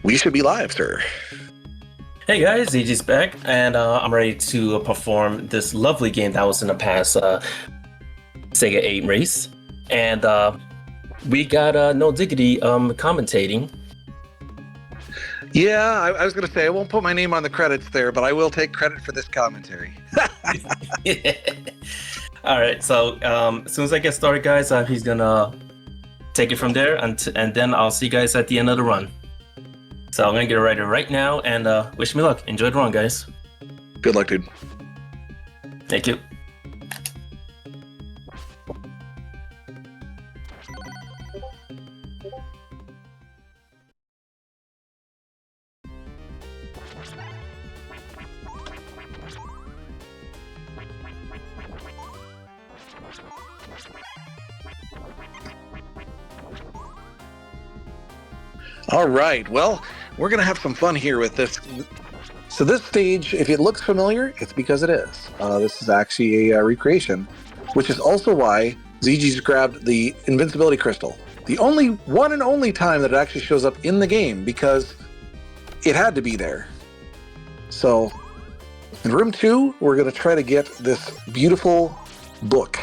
We should be live, sir. Hey guys, ZG's back, and I'm ready to perform this lovely game that was in the past Sega 8 race. And we got No Diggity commentating. Yeah, I was going to say I won't put my name on the credits there, but I will take credit for this commentary. All right, so as soon as I get started, guys, he's gonna take it from there, and then I'll see you guys at the end of the run. So I'm gonna get ready right now, and wish me luck. Enjoy the run, guys. Good luck, dude. Thank you. All right, well, we're going to have some fun here with this. So this stage, if it looks familiar, it's because it is. This is actually a recreation, which is also why ZG's grabbed the invincibility crystal. The only one and only time that it actually shows up in the game, because it had to be there. So in room 2, we're going to try to get this beautiful book.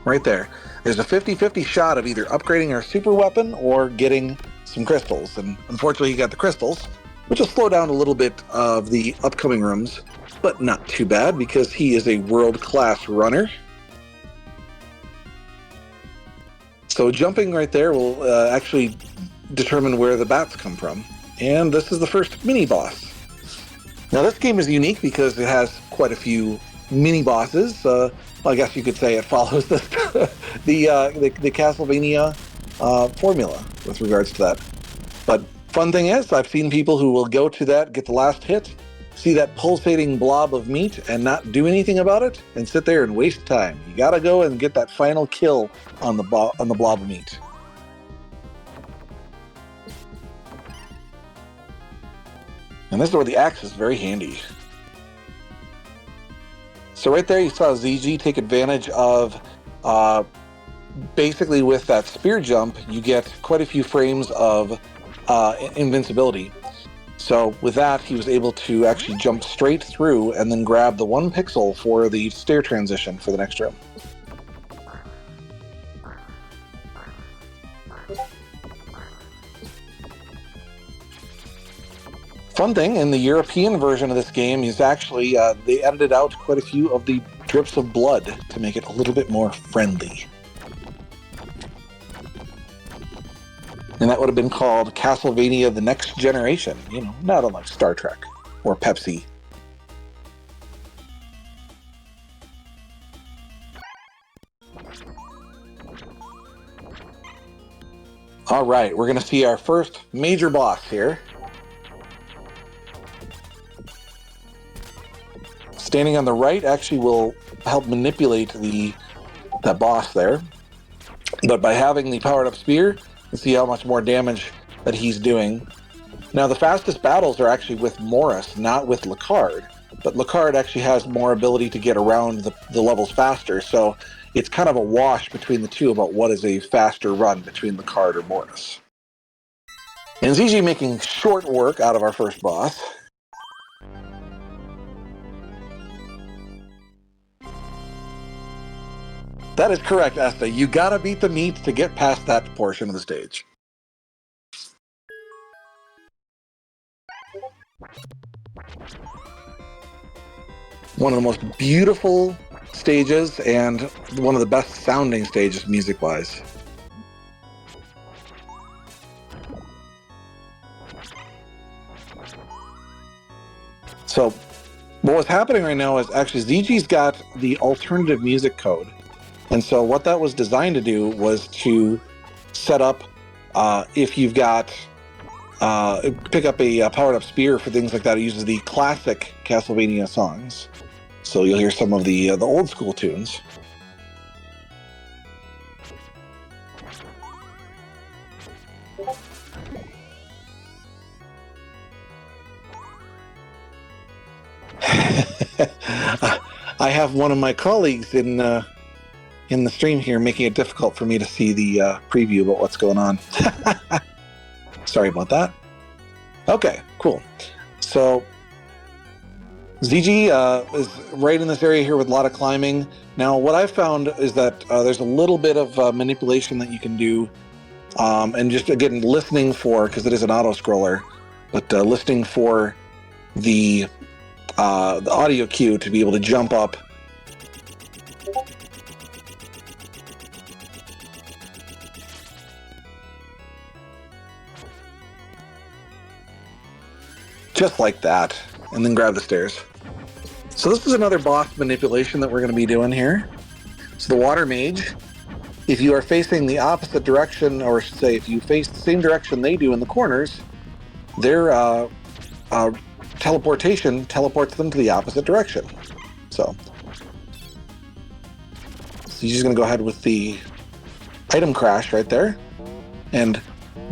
Right there. There's a 50-50 shot of either upgrading our super weapon or getting some crystals. And unfortunately, he got the crystals, which will slow down a little bit of the upcoming rooms, but not too bad because he is a world-class runner. So jumping right there will actually determine where the bats come from. And this is the first mini-boss. Now this game is unique because it has quite a few mini-bosses. Well, I guess you could say it follows the Castlevania formula with regards to that. But fun thing is, I've seen people who will go to that, get the last hit, see that pulsating blob of meat and not do anything about it, and sit there and waste time. You gotta go and get that final kill on the blob of meat. And this is where the axe is very handy. So right there you saw ZG take advantage of, basically with that spear jump, you get quite a few frames of invincibility. So with that, he was able to actually jump straight through and then grab the 1 pixel for the stair transition for the next room. Fun thing, in the European version of this game is actually, they edited out quite a few of the drips of blood to make it a little bit more friendly. And that would have been called Castlevania The Next Generation, you know, not unlike Star Trek or Pepsi. All right, we're going to see our first major boss here. Standing on the right actually will help manipulate that boss there. But by having the powered up spear, you can see how much more damage that he's doing. Now the fastest battles are actually with Morris, not with Lacard. But Lacard actually has more ability to get around the levels faster, so it's kind of a wash between the two about what is a faster run between Lacard or Morris. And ZG making short work out of our first boss. That is correct, Asta. You gotta beat the meat to get past that portion of the stage. One of the most beautiful stages and one of the best sounding stages music-wise. So, what's happening right now is actually ZG's got the alternative music code. And so what that was designed to do was to set up, if you've got, pick up a powered up spear for things like that. It uses the classic Castlevania songs. So you'll hear some of the old school tunes. I have one of my colleagues in the stream here making it difficult for me to see the preview about what's going on. Sorry about that. Okay, cool. So ZG is right in this area here with a lot of climbing. Now, what I've found is that there's a little bit of manipulation that you can do, and just again listening for, because it is an auto scroller, but listening for the audio cue to be able to jump up. Just like that, and then grab the stairs. So this is another boss manipulation that we're going to be doing here. So the water mage, if you are facing the opposite direction, or say if you face the same direction they do in the corners, their teleportation teleports them to the opposite direction. So you're just going to go ahead with the item crash right there. And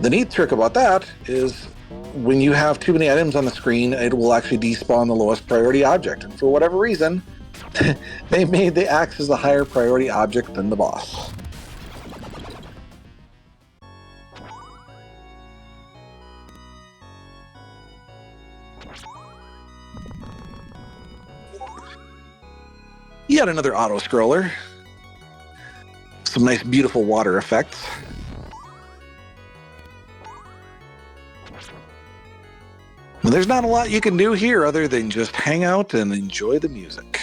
the neat trick about that is when you have too many items on the screen, it will actually despawn the lowest priority object. And for whatever reason, they made the axe as a higher priority object than the boss. Yet another auto scroller. Some nice, beautiful water effects. Well, there's not a lot you can do here other than just hang out and enjoy the music.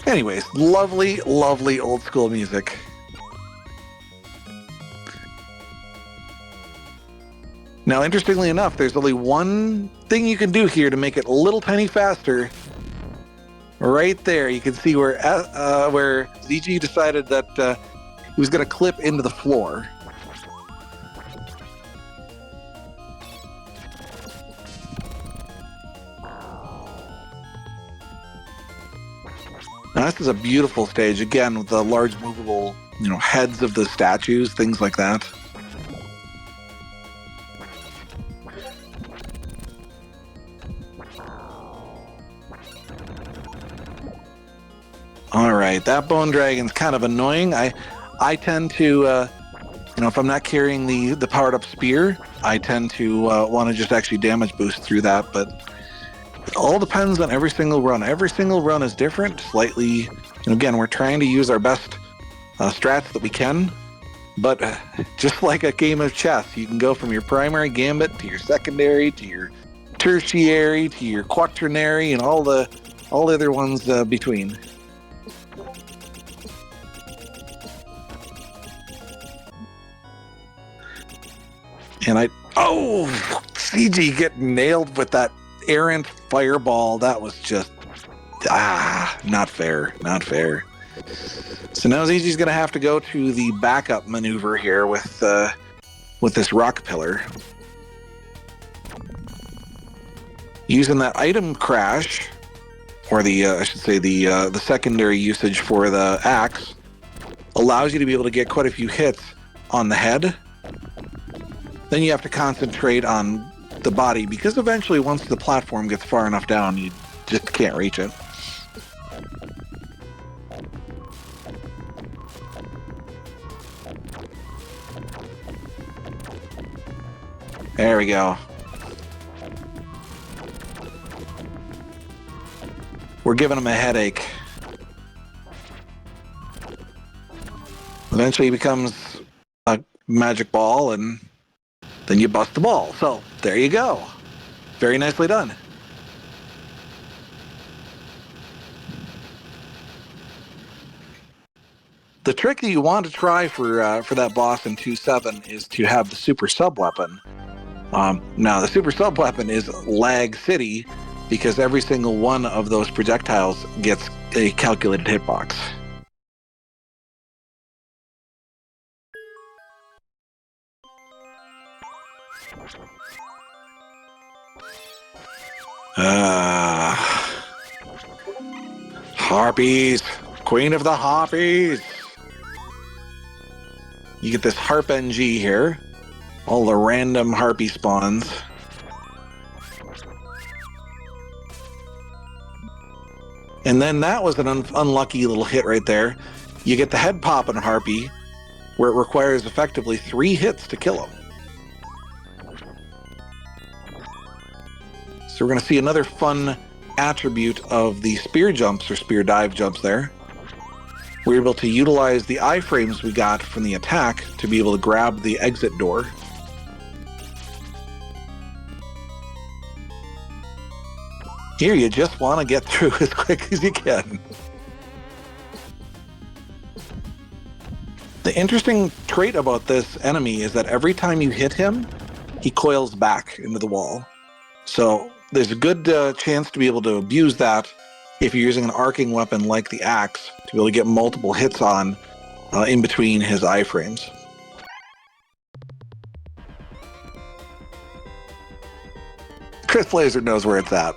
Anyways, lovely, lovely old school music. Now, interestingly enough, there's only one thing you can do here to make it a little tiny faster. Right there, you can see where ZG decided that he was going to clip into the floor. Now, this is a beautiful stage, again, with the large movable, heads of the statues, things like that. All right, that bone dragon's kind of annoying. I tend to, if I'm not carrying the powered up spear, I tend to want to just actually damage boost through that, but it all depends on every single run. Every single run is different, slightly. And again, we're trying to use our best strats that we can, but just like a game of chess, you can go from your primary gambit to your secondary to your tertiary to your quaternary and all the other ones between. And CG get nailed with that errant fireball. That was just, not fair, not fair. So now ZG's going to have to go to the backup maneuver here with this rock pillar. Using that item crash, or I should say the secondary usage for the axe, allows you to be able to get quite a few hits on the head. Then you have to concentrate on the body, because eventually once the platform gets far enough down, you just can't reach it. There we go. We're giving him a headache. Eventually he becomes a magic ball, and then you bust the ball. So there you go. Very nicely done. The trick that you want to try for that boss in 2.7 is to have the super sub weapon. Now the super sub weapon is Lag City, because every single one of those projectiles gets a calculated hitbox. Harpies, Queen of the Harpies. You get this Harp NG here. All the random Harpy spawns. And then that was an unlucky little hit right there. You get the head pop on Harpy, where it requires effectively 3 hits to kill him. So we're going to see another fun attribute of the spear jumps or spear dive jumps there. We're able to utilize the iframes we got from the attack to be able to grab the exit door. Here, you just want to get through as quick as you can. The interesting trait about this enemy is that every time you hit him, he coils back into the wall. So there's a good chance to be able to abuse that if you're using an arcing weapon like the axe to be able to get multiple hits on in between his iframes. Chris Laser knows where it's at.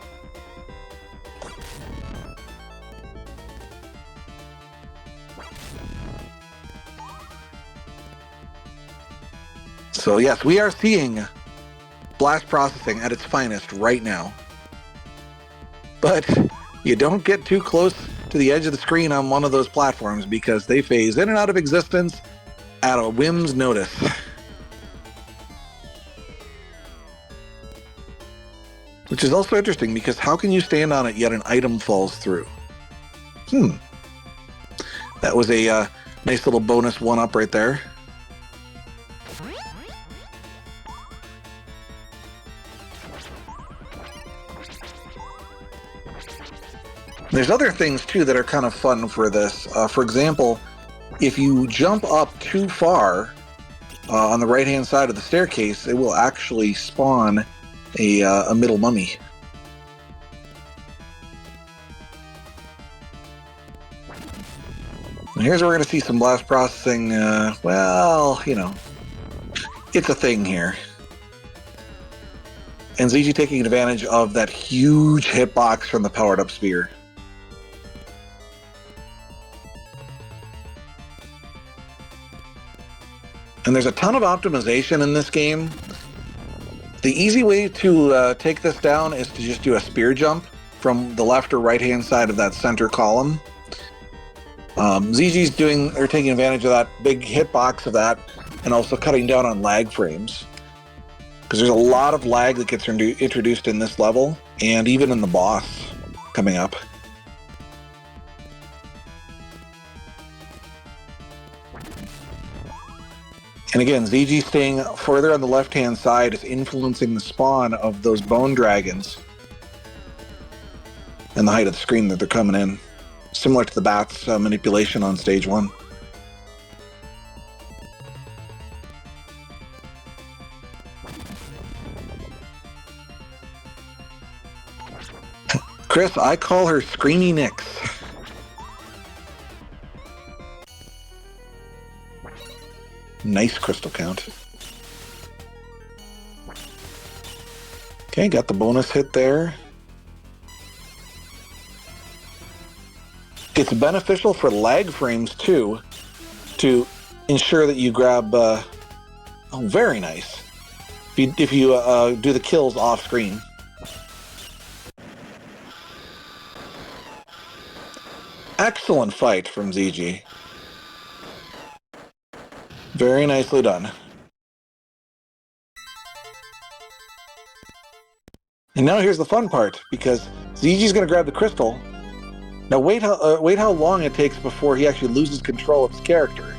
So yes, we are seeing blast processing at its finest right now. But you don't get too close to the edge of the screen on one of those platforms because they phase in and out of existence at a whim's notice. Which is also interesting because how can you stand on it yet an item falls through? That was a nice little bonus 1-up right there. There's other things too that are kind of fun for this. For example, if you jump up too far on the right-hand side of the staircase, it will actually spawn a middle mummy. And here's where we're going to see some blast processing. Well, you know, it's a thing here. And ZG taking advantage of that huge hitbox from the powered-up spear. And there's a ton of optimization in this game. The easy way to take this down is to just do a spear jump from the left or right-hand side of that center column. ZG's taking advantage of that big hitbox of that, and also cutting down on lag frames. Because there's a lot of lag that gets introduced in this level, and even in the boss coming up. And again, ZG staying further on the left-hand side is influencing the spawn of those bone dragons and the height of the screen that they're coming in, similar to the bat's manipulation on stage 1. Chris, I call her Screamy Nix. Nice crystal count. Okay, got the bonus hit there. It's beneficial for lag frames too, to ensure that you grab. Oh, very nice. If you do the kills off screen. Excellent fight from ZG. Very nicely done. And now here's the fun part, because ZG's going to grab the crystal. Now wait how long it takes before he actually loses control of his character.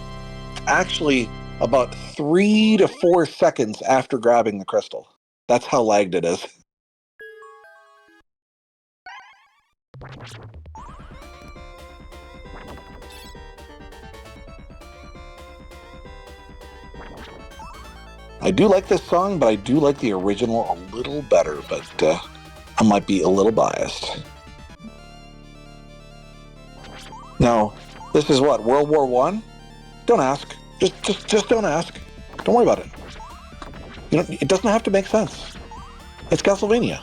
It's actually about 3 to 4 seconds after grabbing the crystal. That's how lagged it is. I do like this song, but I do like the original a little better, but I might be a little biased. Now, this is what, World War I? Don't ask. Just don't ask. Don't worry about it. You know, it doesn't have to make sense. It's Castlevania.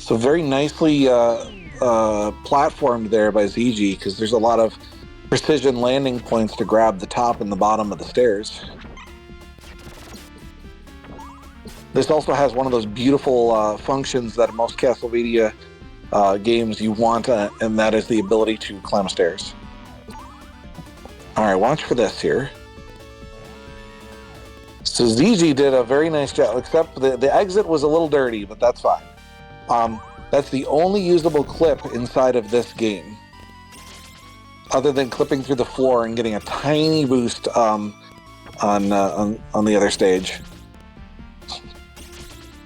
So very nicely platformed there by ZG, because there's a lot of precision landing points to grab the top and the bottom of the stairs. This also has one of those beautiful functions that in most Castlevania games you want, and that is the ability to climb stairs. All right, watch for this here. So ZG did a very nice job, except the exit was a little dirty, but that's fine. That's the only usable clip inside of this game, other than clipping through the floor and getting a tiny boost on the other stage.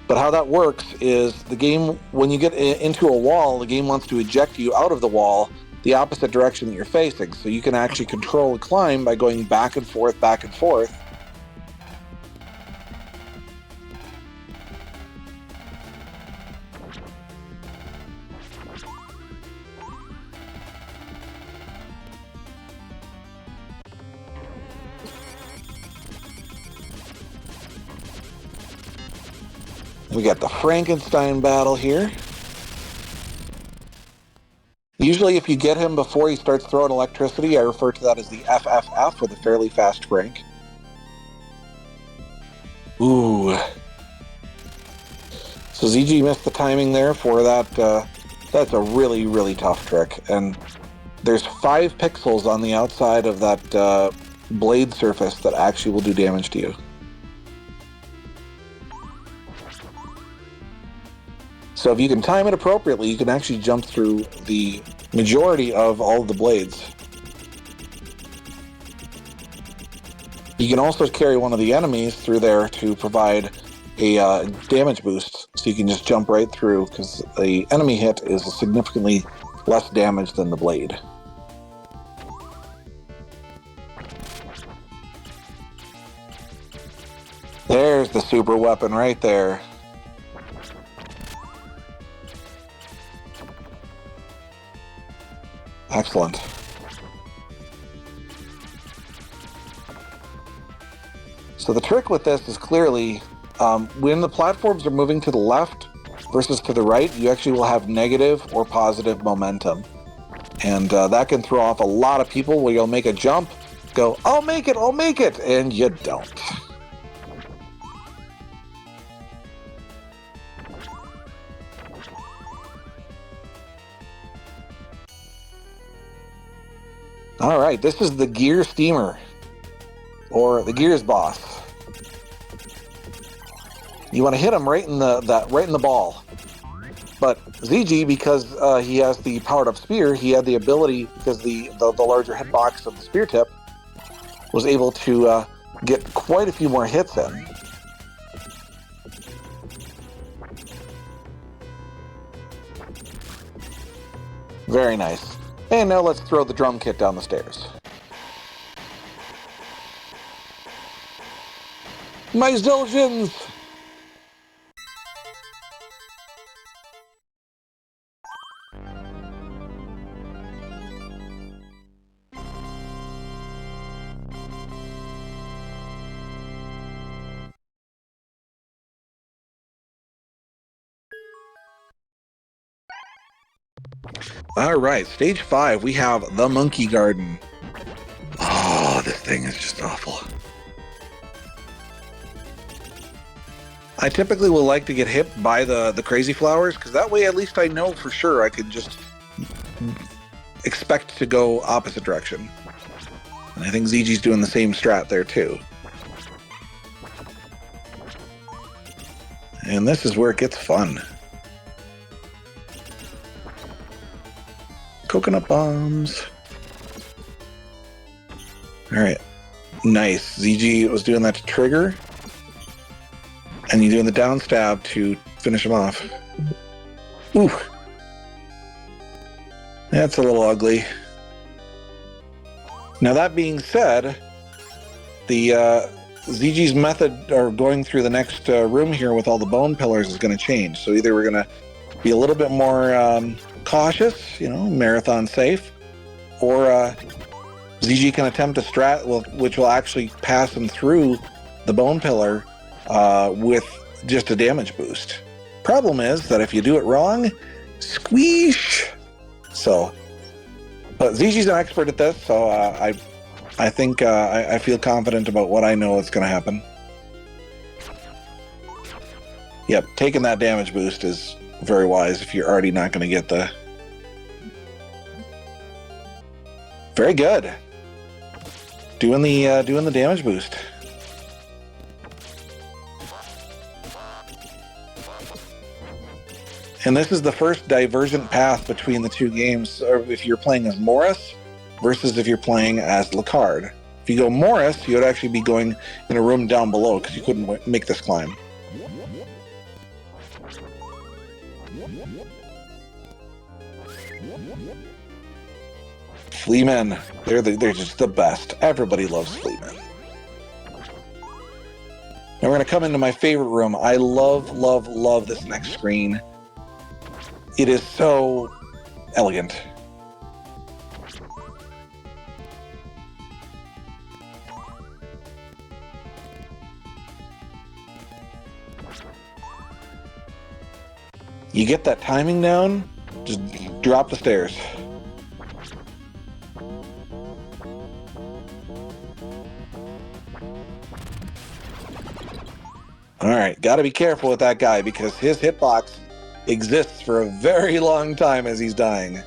But how that works is the game, when you get into a wall, the game wants to eject you out of the wall the opposite direction that you're facing. So you can actually control the climb by going back and forth, back and forth. We got the Frankenstein battle here. Usually if you get him before he starts throwing electricity, I refer to that as the FFF, or the fairly fast Frank. Ooh. So ZG missed the timing there for that. That's a really, really tough trick. And there's 5 pixels on the outside of that blade surface that actually will do damage to you. So if you can time it appropriately, you can actually jump through the majority of all of the blades. You can also carry one of the enemies through there to provide a damage boost, so you can just jump right through, because the enemy hit is significantly less damage than the blade. There's the super weapon right there. Excellent. So the trick with this is clearly when the platforms are moving to the left versus to the right, you actually will have negative or positive momentum. And that can throw off a lot of people, where you'll make a jump, go, I'll make it, and you don't. All right, this is the Gear Steamer, or the Gears boss. You want to hit him right in the ball. But ZG, because he has the powered up spear, he had the ability, because the larger hitbox of the spear tip, was able to get quite a few more hits in. Very nice. And now let's throw the drum kit down the stairs. My Zildjians! All right, stage 5, we have the Monkey Garden. Oh, this thing is just awful. I typically will like to get hit by the crazy flowers, because that way at least I know for sure I can just expect to go opposite direction. And I think ZG's doing the same strat there too. And this is where it gets fun. Coconut bombs. All right, nice. ZG was doing that to trigger, and you're doing the down stab to finish him off. Ooh, that's a little ugly. Now that being said, the ZG's method, or going through the next room here with all the bone pillars, is going to change. So either we're going to be a little bit more cautious, marathon safe, or ZG can attempt a strat which will actually pass him through the bone pillar with just a damage boost. Problem is that if you do it wrong, squeesh. So, but ZG's an expert at this, so I think I feel confident about what I know is going to happen. Yep, taking that damage boost is very wise if you're already not going to get the... Very good. Doing the damage boost. And this is the first divergent path between the two games, or if you're playing as Morris versus if you're playing as Lacard. If you go Morris, you would actually be going in a room down below because you couldn't make this climb. Fleamen, they're just the best. Everybody loves Fleamen. Now we're going to come into my favorite room. I love, love, love this next screen. It is so elegant. You get that timing down, just drop the stairs. All right, got to be careful with that guy because his hitbox exists for a very long time as he's dying.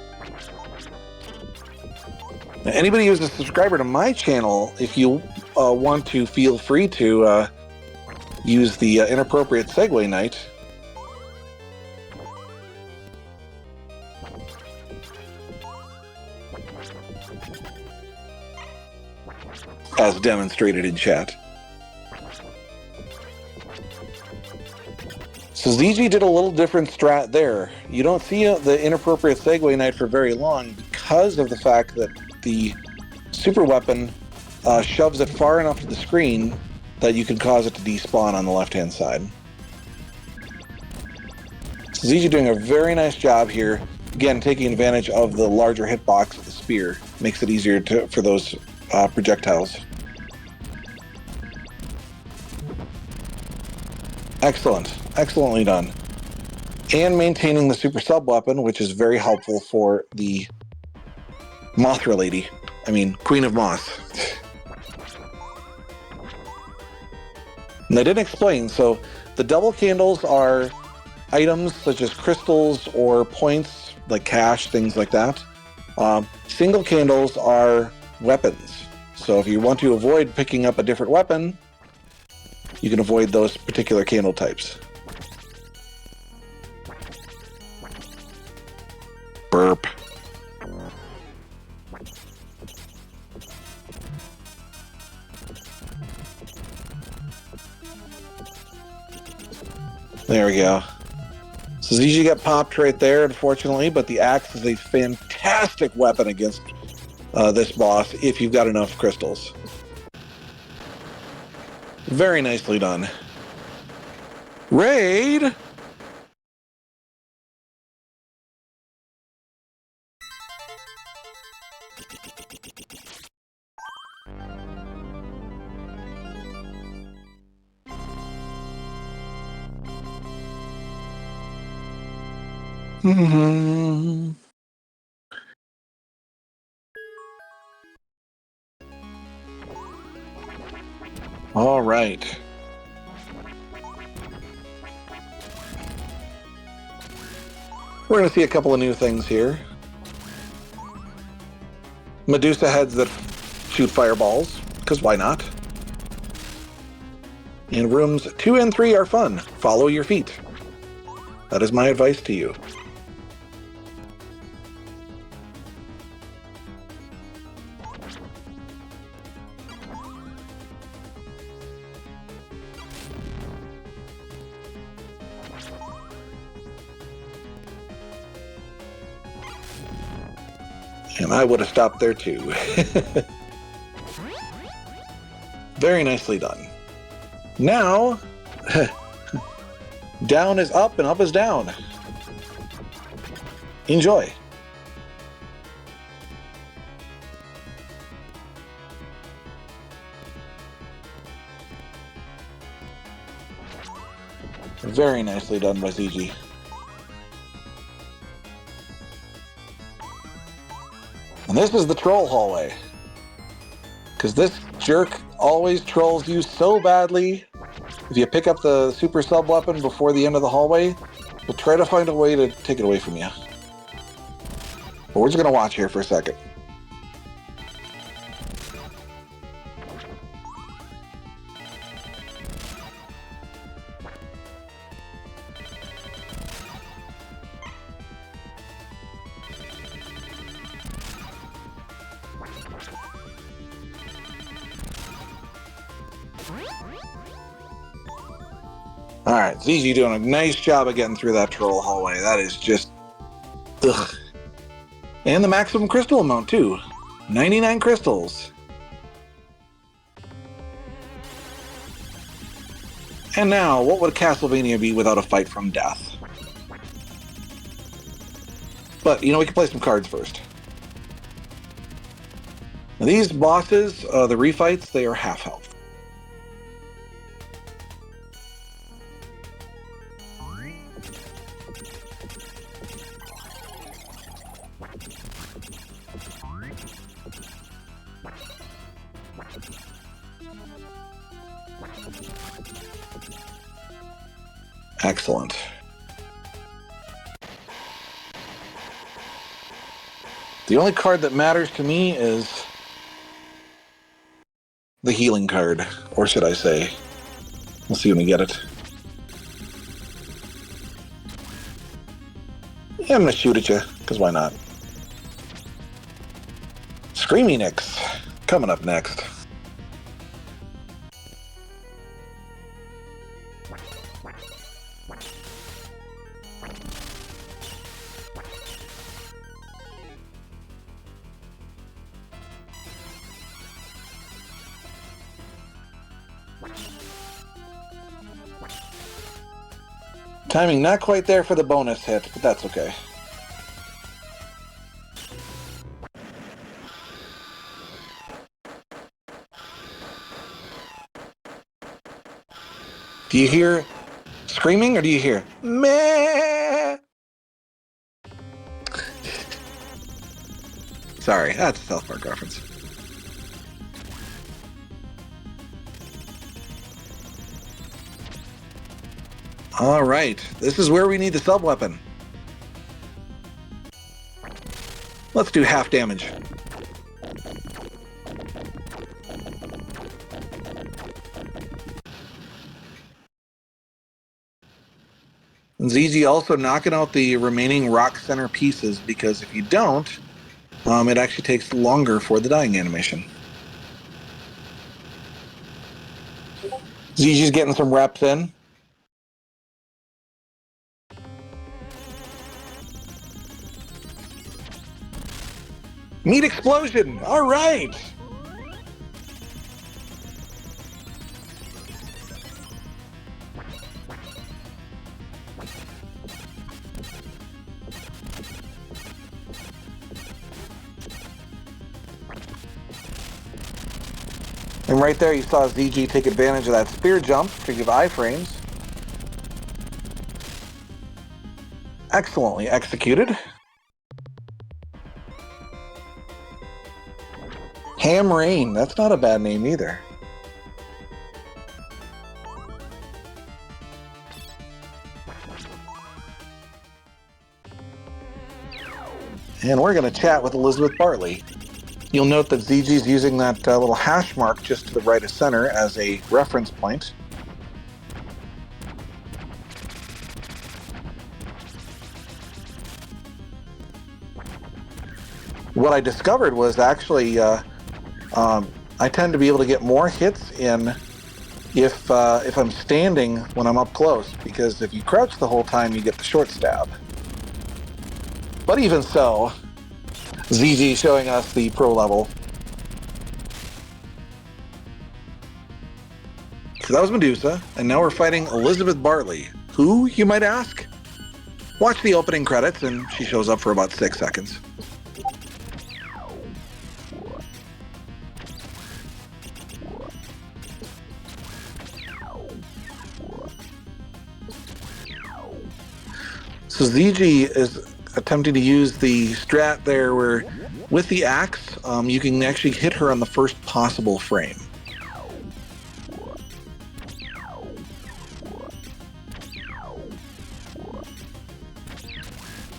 Now, anybody who's a subscriber to my channel, if you want to, feel free to use the inappropriate segue knight. As demonstrated in chat. So ZG did a little different strat there. You don't see the inappropriate segue knight for very long because of the fact that the super weapon shoves it far enough to the screen that you can cause it to despawn on the left-hand side. So ZG doing a very nice job here. Again, taking advantage of the larger hitbox of the spear. Makes it easier for those projectiles. Excellent. Excellently done. And maintaining the super sub weapon, which is very helpful for the Mothra lady. I mean, Queen of Moth. And they didn't explain, so the double candles are items such as crystals or points, like cash, things like that. Single candles are weapons. So if you want to avoid picking up a different weapon, you can avoid those particular candle types. Burp. There we go. So ZG got popped right there, unfortunately, but the axe is a fantastic weapon against this boss if you've got enough crystals. Very nicely done. Raid! All right. We're going to see a couple of new things here. Medusa heads that shoot fireballs, because why not? And rooms 2 and 3 are fun. Follow your feet. That is my advice to you. And I would have stopped there too. Very nicely done. Now, down is up and up is down. Enjoy. Very nicely done by ZG. And this is the troll hallway. Because this jerk always trolls you so badly. If you pick up the super sub weapon before the end of the hallway, he'll try to find a way to take it away from you. But we're just going to watch here for a second. Alright, ZG doing a nice job of getting through that troll hallway. That is just... ugh. And the maximum crystal amount, too. 99 crystals. And now, what would Castlevania be without a fight from death? But, you know, we can play some cards first. Now, these bosses, the refights, they are half health. Excellent. The only card that matters to me is the healing card, or should I say, we'll see when we get it. Yeah, I'm gonna shoot at you, because why not? Screamy Nix, coming up next. Timing not quite there for the bonus hit, but that's okay. Do you hear screaming or do you hear meh? Sorry, that's a South Park reference. All right, this is where we need the sub weapon. Let's do half damage. And ZG also knocking out the remaining rock center pieces, because if you don't, it actually takes longer for the dying animation. ZG's getting some reps in. Meat explosion! All right! And right there you saw ZG take advantage of that spear jump to give iframes. Excellently executed. Ham Rain, that's not a bad name either. And we're going to chat with Elizabeth Bartley. You'll note that ZG's using that little hash mark just to the right of center as a reference point. What I discovered was actually I tend to be able to get more hits in if I'm standing when I'm up close, because if you crouch the whole time, you get the short stab. But even so, ZG showing us the pro level. So that was Medusa, and now we're fighting Elizabeth Bartley. Who, you might ask? Watch the opening credits, and she shows up for about 6 seconds. So ZG is attempting to use the strat there where with the axe, you can actually hit her on the first possible frame.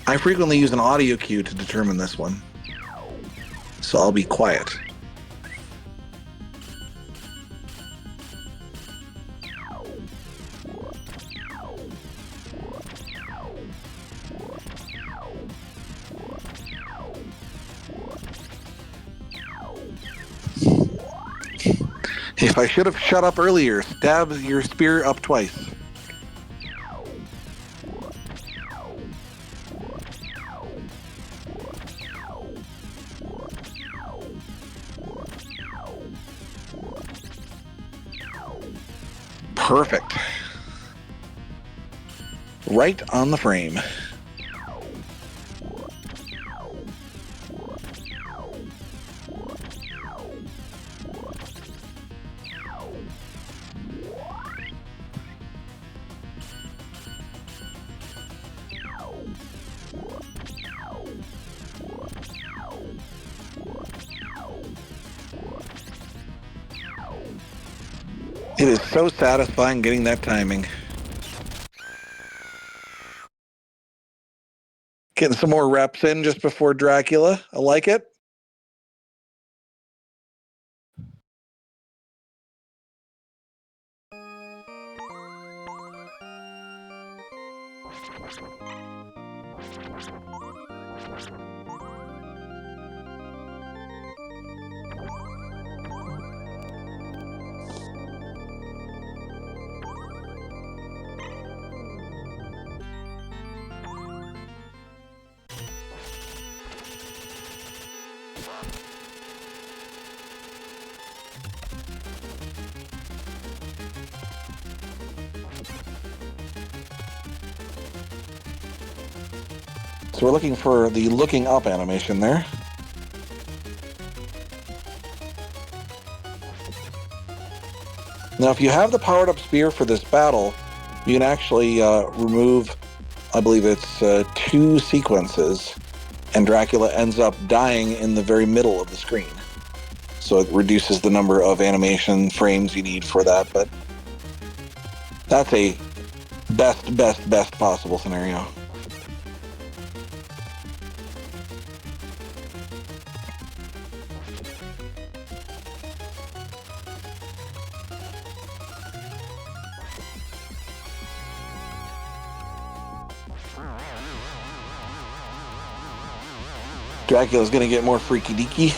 I frequently use an audio cue to determine this one, so I'll be quiet. If I should have shut up earlier, stab your spear up twice. Perfect. Right on the frame. It is so satisfying getting that timing. Getting some more reps in just before Dracula. I like it. So we're looking for the looking up animation there. Now, if you have the powered up spear for this battle, you can actually remove, I believe it's 2 sequences, and Dracula ends up dying in the very middle of the screen. So it reduces the number of animation frames you need for that, but that's a best possible scenario. Dracula's gonna get more freaky deaky.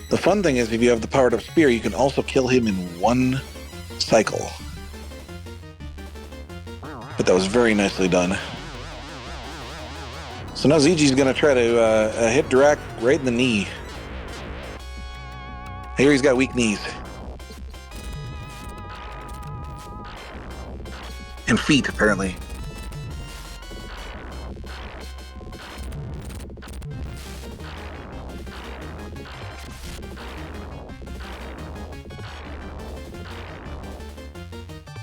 The fun thing is, if you have the powered up spear, you can also kill him in one cycle. But that was very nicely done. So now ZG's gonna try to hit Drac right in the knee. I hear he's got weak knees. And feet, apparently.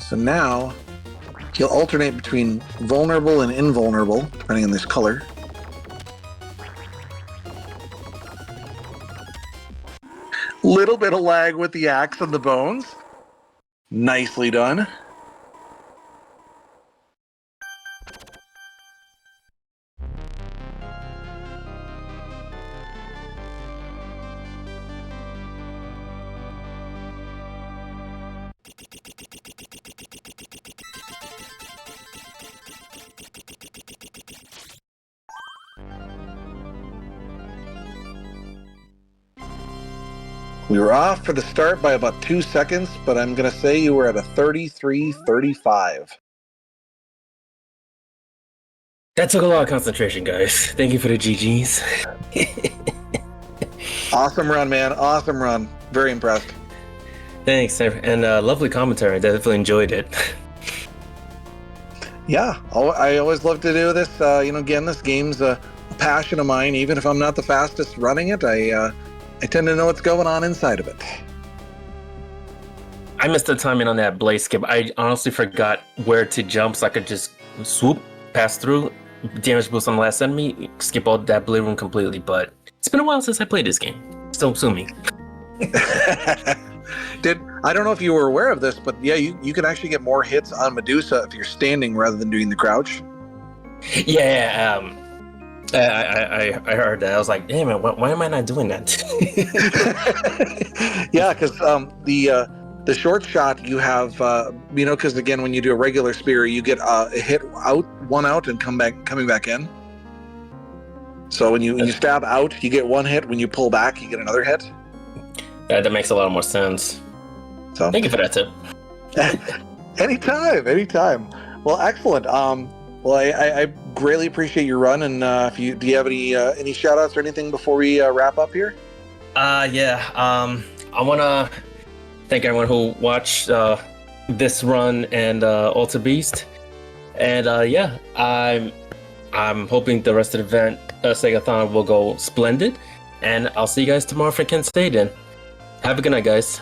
So now, he'll alternate between vulnerable and invulnerable, depending on this color. Little bit of lag with the axe and the bones. Nicely done. We were off for the start by about 2 seconds, but I'm going to say you were at a 33-35. That took a lot of concentration, guys. Thank you for the GGs. Awesome run, man. Awesome run. Very impressed. Thanks, and lovely commentary. I definitely enjoyed it. Yeah, I always love to do this. Again, this game's a passion of mine. Even if I'm not the fastest running it, I tend to know what's going on inside of it. I missed the timing on that blade skip. I honestly forgot where to jump, so I could just swoop, pass through, damage boost on the last enemy, skip all that blade room completely. But it's been a while since I played this game. So sue me. I don't know if you were aware of this, but yeah, you can actually get more hits on Medusa if you're standing rather than doing the crouch. Yeah, I heard that. I was like, damn it, why am I not doing that? Yeah, because the short shot you have, because again, when you do a regular spear, you get a hit out, one out, and coming back in. So when you stab out, you get one hit. When you pull back, you get another hit. Yeah, that makes a lot more sense. So thank you for that tip. Anytime. Well, excellent. Well, I greatly appreciate your run, and do you have any shout outs or anything before we wrap up here? Yeah. I wanna thank everyone who watched this run and Alter Beast, and yeah, I'm hoping the rest of the event, SEGAthon, will go splendid, and I'll see you guys tomorrow for Kent Stadium. Have a good night, guys.